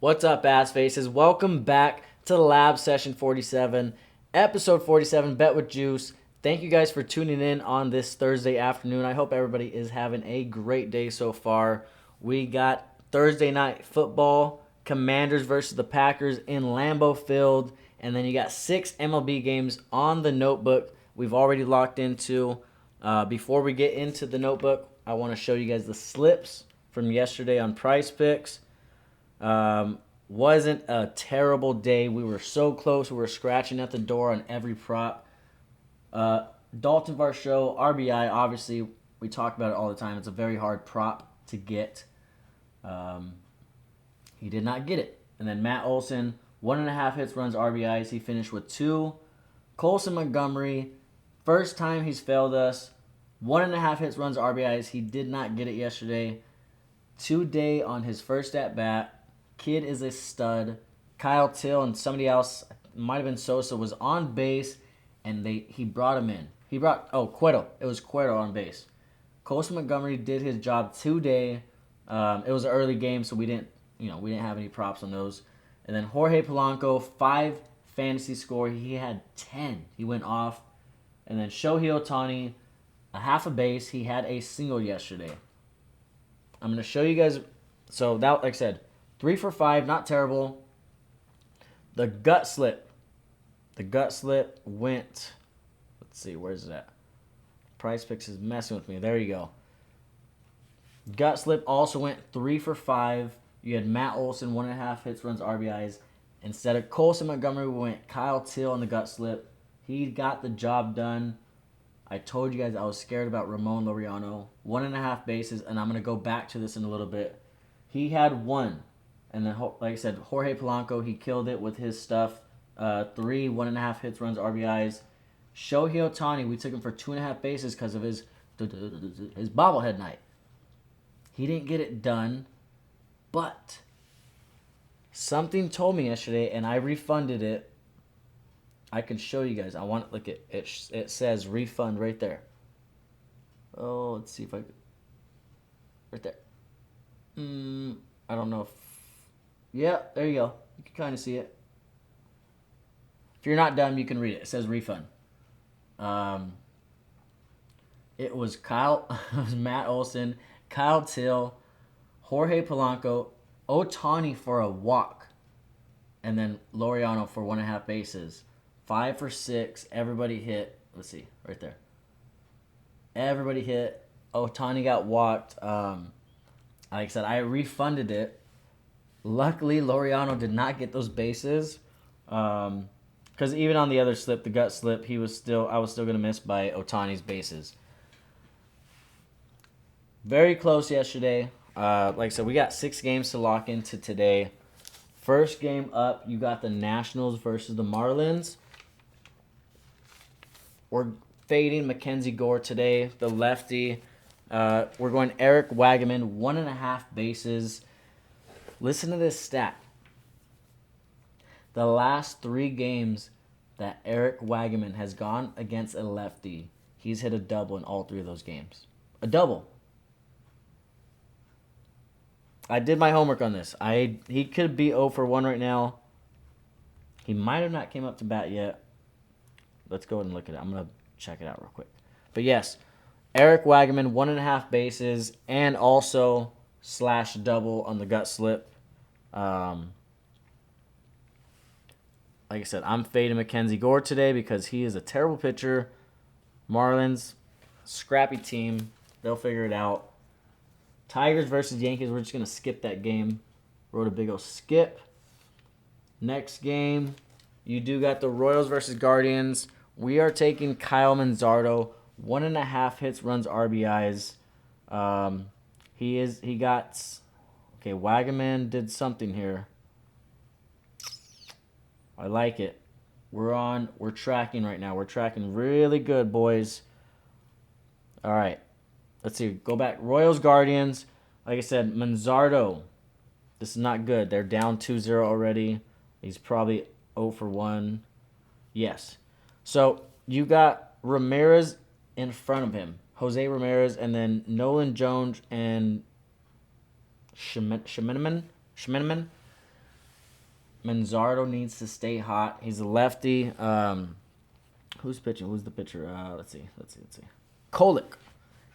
What's up, ass faces? Welcome back to Lab Session 47, episode 47, Bet with Juice. Thank you guys for tuning in on this Thursday afternoon. I hope everybody is having a great day so far. We got Thursday night football, Commanders versus the Packers in Lambeau Field, and then you got 6 MLB games on the notebook we've already locked into. Before we get into the notebook, I want to show you guys the slips from yesterday on Price Picks. Wasn't a terrible day. We were so close. We were scratching at the door on every prop. Dalton Varsho, RBI, obviously, we talk about it all the time. It's a very hard prop to get. He did not get it. And then Matt Olson, 1.5 hits, runs, RBIs. He finished with 2. Colson Montgomery, first time he's failed us. 1.5 hits, runs, RBIs. He did not get it yesterday. Today on his first at bat. Kid is a stud. Kyle Till and somebody else, might have been Sosa, was on base, and he brought him in. Cueto. It was Cueto on base. Colson Montgomery did his job today. It was an early game, so we didn't have any props on those. And then Jorge Polanco, 5 fantasy score. He had 10. He went off. And then Shohei Ohtani, a half a base. He had a single yesterday. I'm gonna show you guys. So that, like I said, 3 for 5, not terrible. The gut slip went. Let's see, where's it at? Price Picks is messing with me. There you go. Gut slip also went 3 for 5. You had Matt Olson, 1.5 hits, runs, RBIs. Instead of Colson Montgomery, we went Kyle Till on the gut slip. He got the job done. I told you guys I was scared about Ramon Laureano. 1.5 bases, and I'm going to go back to this in a little bit. He had 1. And then, like I said, Jorge Polanco, he killed it with his stuff. 3, 1.5 hits, runs, RBIs. Shohei Ohtani, we took him for 2.5 bases because of his bobblehead night. He didn't get it done, but something told me yesterday, and I refunded it. I can show you guys. I want look at it. It says refund right there. Oh, let's see if I could. Right there. I don't know if. Yeah, there you go. You can kind of see it. If you're not dumb, you can read it. It says refund. It was Matt Olson, Kyle Till, Jorge Polanco, Ohtani for a walk, and then Laureano for 1.5 bases. 5 for 6. Everybody hit. Let's see, right there. Everybody hit. Ohtani got walked. Like I said, I refunded it. Luckily, Laureano did not get those bases. Because even on the other slip, the gut slip, I was still going to miss by Ohtani's bases. Very close yesterday. Like I said, we got 6 games to lock into today. First game up, you got the Nationals versus the Marlins. We're fading Mackenzie Gore today, the lefty. We're going Eric WAGAMAN, 1.5 bases. Listen to this stat. The last 3 games that Eric WAGAMAN has gone against a lefty, he's hit a double in all 3 of those games. A double. I did my homework on this. He could be 0 for 1 right now. He might have not came up to bat yet. Let's go ahead and look at it. I'm going to check it out real quick. But yes, Eric WAGAMAN, 1.5 bases, and also / double on the gut slip. Like I said, I'm fading Mackenzie Gore today because he is a terrible pitcher. Marlins, scrappy team. They'll figure it out. Tigers versus Yankees. We're just going to skip that game. Wrote a big old skip. Next game, you do got the Royals versus Guardians. We are taking Kyle Manzardo. 1.5 hits, runs, RBIs. WAGAMAN did something here. I like it. We're tracking right now. We're tracking really good, boys. All right. Let's see. Go back. Royals, Guardians. Like I said, Manzardo. This is not good. They're down 2-0 already. He's probably 0 for 1. Yes. So you got Ramirez in front of him. Jose Ramirez, and then Nolan Jones and Schmineman. Manzardo needs to stay hot. He's a lefty. Who's pitching? Who's the pitcher? Let's see. Kolick.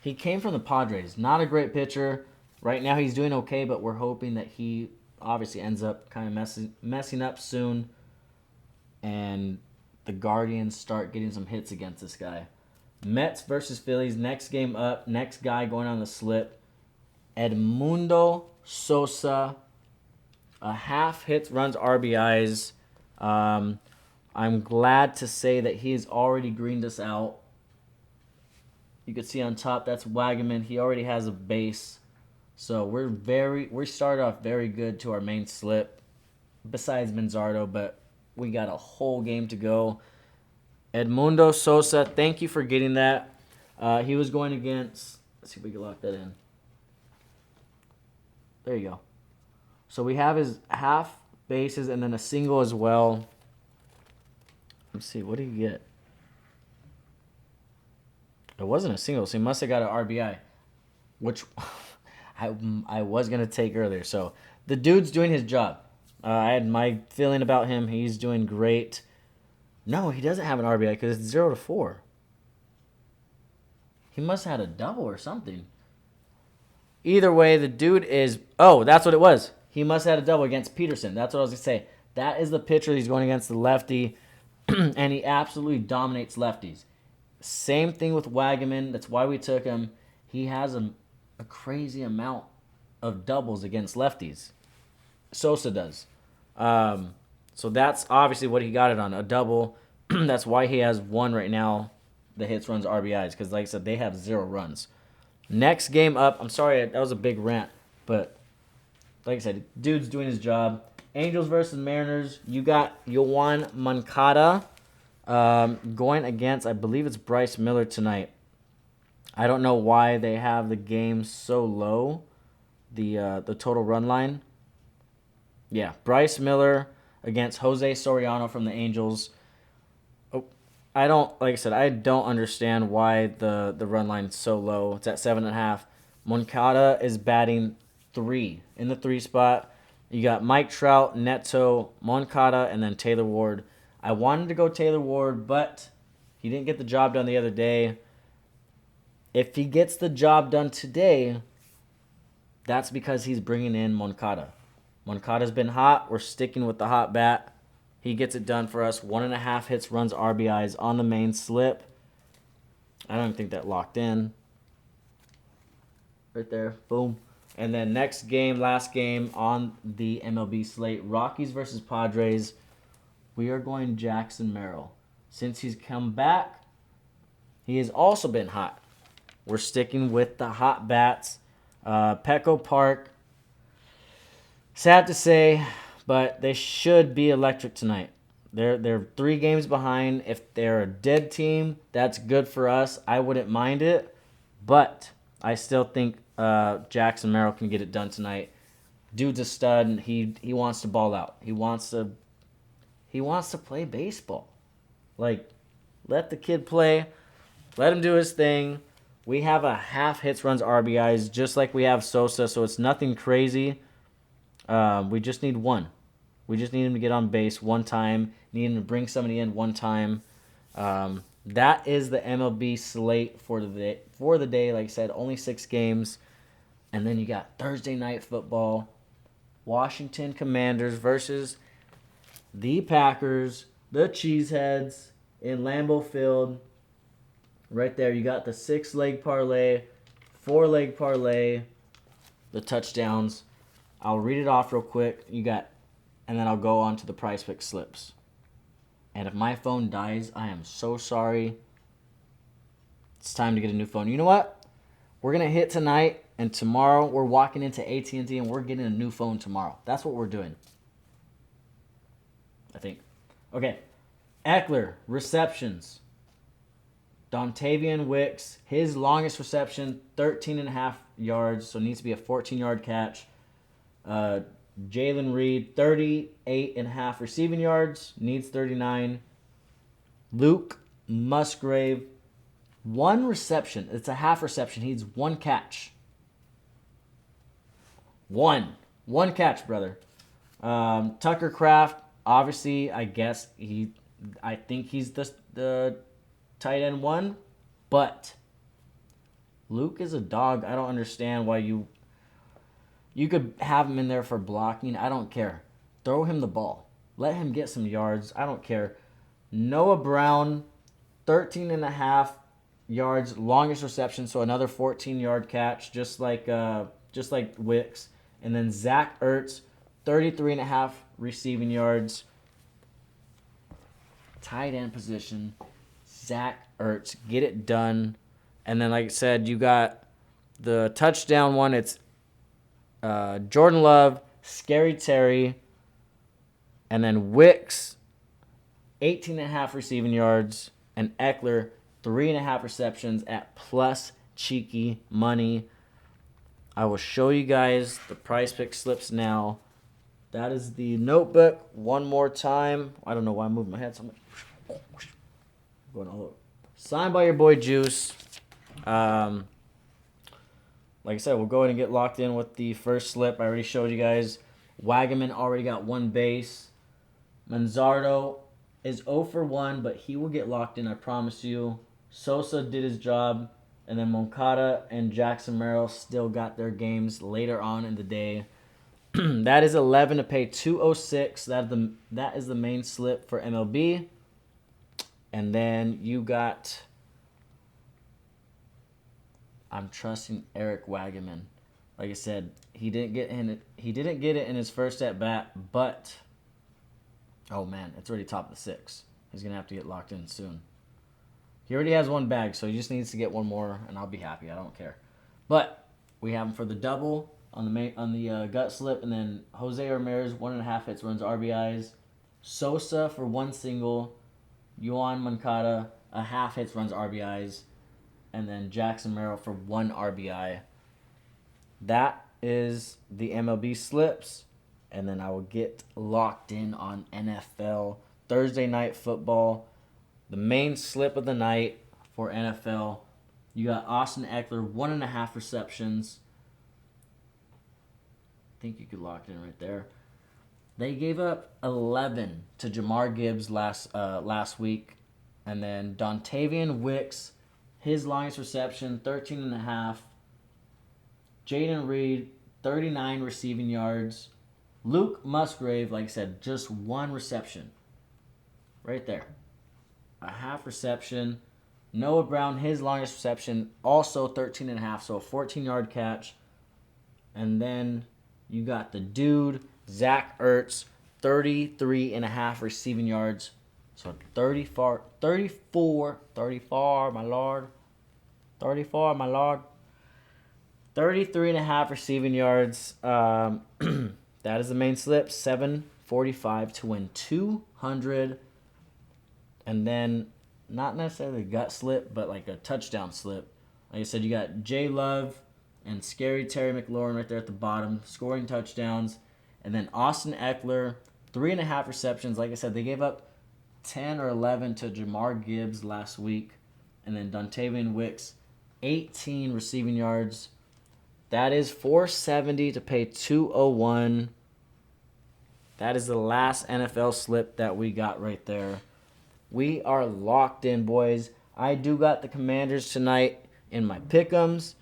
He came from the Padres. Not a great pitcher. Right now he's doing okay, but we're hoping that he obviously ends up kind of messing up soon. And the Guardians start getting some hits against this guy. Mets versus Phillies. Next game up. Next guy going on the slip. Edmundo Sosa. A half hits, runs, RBIs. I'm glad to say that he's already greened us out. You can see on top, that's WAGAMAN. He already has a base. So we started off very good to our main slip, besides Manzardo, but we got a whole game to go. Edmundo Sosa, thank you for getting that. He was going against, let's see if we can lock that in. There you go. So we have his half bases and then a single as well. Let's see, what did he get? It wasn't a single, so he must have got an RBI, which I was going to take earlier. So the dude's doing his job. I had my feeling about him. He's doing great. No, he doesn't have an RBI because it's 0-4. He must have had a double or something. Either way, the dude is... Oh, that's what it was. He must have had a double against Peterson. That's what I was going to say. That is the pitcher. He's going against the lefty, and he absolutely dominates lefties. Same thing with WAGAMAN. That's why we took him. He has a crazy amount of doubles against lefties. Sosa does. So that's obviously what he got it on, a double. That's why he has one right now, the hits, runs, RBIs, because like I said, they have 0 runs. Next game up, I'm sorry, that was a big rant, but like I said, dude's doing his job. Angels versus Mariners. You got Yoan Moncada going against, I believe it's Bryce Miller tonight. I don't know why they have the game so low, the total run line. Yeah, Bryce Miller against Jose Soriano from the Angels. Oh, I don't understand why the run line is so low. It's at 7.5. Moncada is batting 3 in the 3 spot. You got Mike Trout, Neto, Moncada, and then Taylor Ward. I wanted to go Taylor Ward, but he didn't get the job done the other day. If he gets the job done today, that's because he's bringing in Moncada. Moncada's been hot. We're sticking with the hot bat. He gets it done for us. 1.5 hits, runs, RBIs on the main slip. I don't even think that locked in. Right there. Boom. And then next game, last game on the MLB slate, Rockies versus Padres. We are going Jackson Merrill. Since he's come back, he has also been hot. We're sticking with the hot bats. Petco Park. Sad to say, but they should be electric tonight. They're 3 games behind. If they're a dead team, that's good for us. I wouldn't mind it, but I still think Jackson Merrill can get it done tonight. Dude's a stud, and he wants to ball out. He wants to play baseball. Like, let the kid play. Let him do his thing. We have a half hits, runs, RBIs, just like we have Sosa, so it's nothing crazy. We just need one. We just need him to get on base one time. Need him to bring somebody in one time. That is the MLB slate for the day. Like I said, only 6 games. And then you got Thursday night football. Washington Commanders versus the Packers, the Cheeseheads in Lambeau Field. Right there, you got the 6-leg parlay, 4-leg parlay, the touchdowns. I'll read it off real quick. And then I'll go on to the price pick slips. And if my phone dies, I am so sorry. It's time to get a new phone. You know what? We're going to hit tonight, and tomorrow we're walking into AT&T, and we're getting a new phone tomorrow. That's what we're doing. I think. Okay. Eckler, receptions. Dontavian Wicks, his longest reception, 13.5 yards, so it needs to be a 14-yard catch. Jalen Reed, 38.5 receiving yards, needs 39. Luke Musgrave, 1 reception. It's a half reception. He needs 1 catch. One catch, brother. Tucker Kraft, obviously, I think he's the tight end one, but Luke is a dog. I don't understand why you could have him in there for blocking. I don't care. Throw him the ball. Let him get some yards. I don't care. Noah Brown, 13.5 yards, longest reception, so another 14-yard catch, just like Wicks. And then Zach Ertz, 33.5 receiving yards. Tight end position, Zach Ertz, get it done. And then, like I said, you got the touchdown one. It's Jordan Love, Scary Terry, and then Wicks, 18.5 receiving yards, and Eckler, 3.5 receptions at plus cheeky money. I will show you guys the price pick slips now. That is the notebook one more time. I don't know why I'm moving my head so much. Going all over. Signed by your boy Juice. Like I said, we'll go ahead and get locked in with the first slip. I already showed you guys. Wagaman already got one base. Manzardo is 0 for 1, but he will get locked in, I promise you. Sosa did his job. And then Moncada and Jackson Merrill still got their games later on in the day. That is 11 to pay 206. That is the main slip for MLB. And then you got, I'm trusting Eric Wagaman. Like I said, he didn't get it in his first at bat, but oh man, it's already top of the 6. He's gonna have to get locked in soon. He already has one bag, so he just needs to get one more, and I'll be happy. I don't care. But we have him for the double on the gut slip, and then Jose Ramirez, 1.5 hits, runs RBIs. Sosa for 1 single. Yohan Moncada, 0.5 hits, runs RBIs. And then Jackson Merrill for 1 RBI. That is the MLB slips. And then I will get locked in on NFL Thursday Night Football. The main slip of the night for NFL. You got Austin Eckler, 1.5 receptions. I think you could lock it in right there. They gave up 11 to Jamar Gibbs last week. And then Dontavian Wicks, his longest reception, 13.5. Jaden Reed, 39 receiving yards. Luke Musgrave, like I said, just 1 reception. Right there. 0.5 reception. Noah Brown, his longest reception, also 13.5, so a 14-yard catch. And then you got the dude, Zach Ertz, 33.5 receiving yards. So 34, my lord. 33.5 receiving yards. That is the main slip. 745 to win 200. And then, not necessarily a gut slip, but like a touchdown slip. Like I said, you got Jay Love and Scary Terry McLaurin right there at the bottom, scoring touchdowns. And then Austin Eckler, 3.5 receptions. Like I said, they gave up 10 or 11 to Jamar Gibbs last week. And then Dontavian Wicks, 18 receiving yards. That is 470 to pay 201. That is the last NFL slip that we got right there. We are locked in, boys. I do got the Commanders tonight in my pick'ems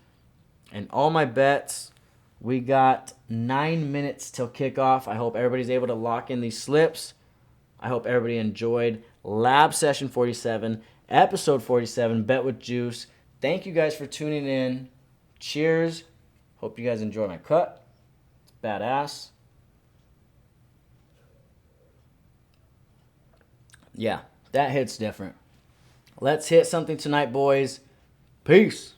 and all my bets. We got 9 minutes till kickoff. I hope everybody's able to lock in these slips. I hope everybody enjoyed Lab Session 47, Episode 47, Bet with Juice. Thank you guys for tuning in. Cheers. Hope you guys enjoy my cut. It's badass. Yeah, that hits different. Let's hit something tonight, boys. Peace.